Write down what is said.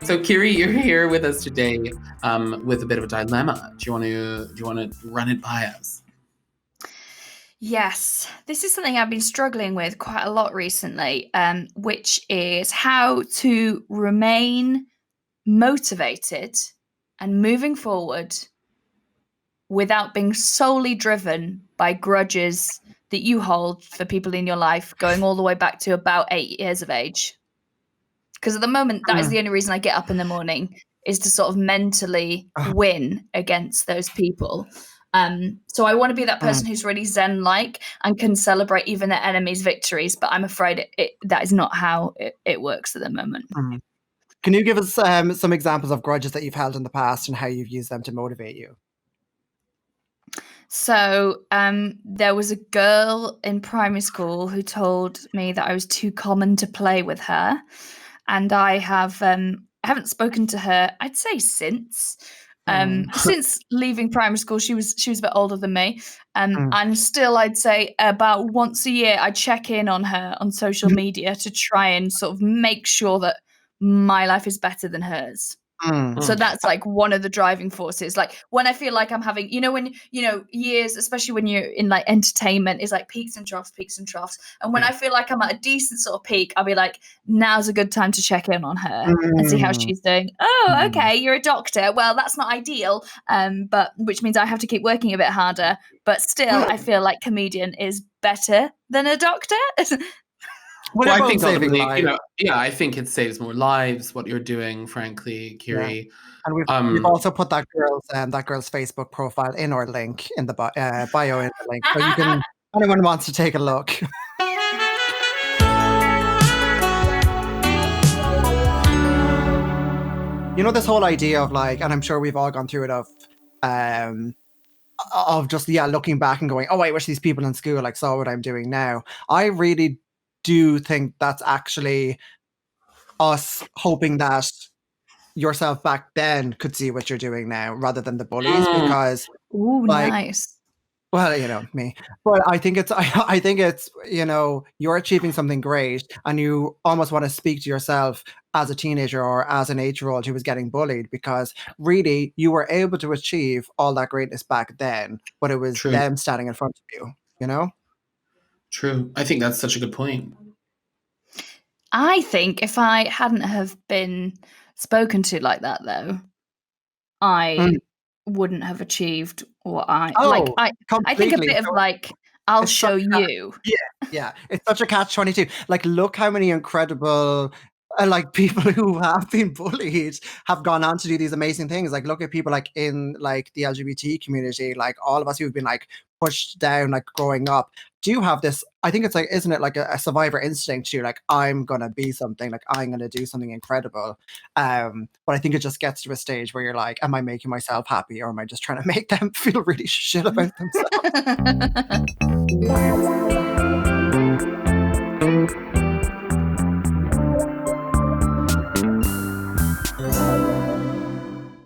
So Kiri, you're here with us today with a bit of a dilemma. Do you want to run it by us? Yes, this is something I've been struggling with quite a lot recently, which is how to remain motivated and moving forward without being solely driven by grudges that you hold for people in your life going all the way back to about 8 years of age. Because at the moment, that is the only reason I get up in the morning, is to sort of mentally win against those people. So I want to be that person who's really Zen-like and can celebrate even their enemies' victories, but I'm afraid that is not how it works at the moment. Can you give us some examples of grudges that you've held in the past and how you've used them to motivate you? So there was a girl in primary school who told me that I was too common to play with her, and I haven't spoken to her, I'd say, since leaving primary school. She was a bit older than me, and still, I'd say about once a year I check in on her on social media to try and sort of make sure that my life is better than hers. So that's like one of the driving forces. Like when I feel like I'm having, years, especially when you're in like entertainment, is like peaks and troughs. And when I feel like I'm at a decent sort of peak, I'll be like, now's a good time to check in on her and see how she's doing. Oh, okay, you're a doctor. Well, that's not ideal, but which means I have to keep working a bit harder. But still, I feel like comedian is better than a doctor. Well, I think ultimately, I think it saves more lives, what you're doing, frankly, Kiri. Yeah. And we've also put that girl's Facebook profile in our link in the bio in the link, so you can, anyone wants to take a look. This whole idea of like, and I'm sure we've all gone through it, of just looking back and going, oh, I wish these people in school like saw what I'm doing now. I really do think that's actually us hoping that yourself back then could see what you're doing now rather than the bullies, because nice. Well, me. But I think it's you're achieving something great and you almost want to speak to yourself as a teenager or as an 8-year-old who was getting bullied, because really you were able to achieve all that greatness back then, but it was them standing in front of you, True. I think that's such a good point. I think if I hadn't have been spoken to like that, though, I wouldn't have achieved what I think a bit of like, I'll show you. Yeah. It's such a catch-22. Like, look how many incredible like people who have been bullied have gone on to do these amazing things. Like, look at people like in like the LGBT community, like all of us who've been like pushed down, like growing up, do have this, I think it's like, isn't it like a survivor instinct to like, I'm gonna be something, like I'm gonna do something incredible. But I think it just gets to a stage where you're like, am I making myself happy, or am I just trying to make them feel really shit about themselves?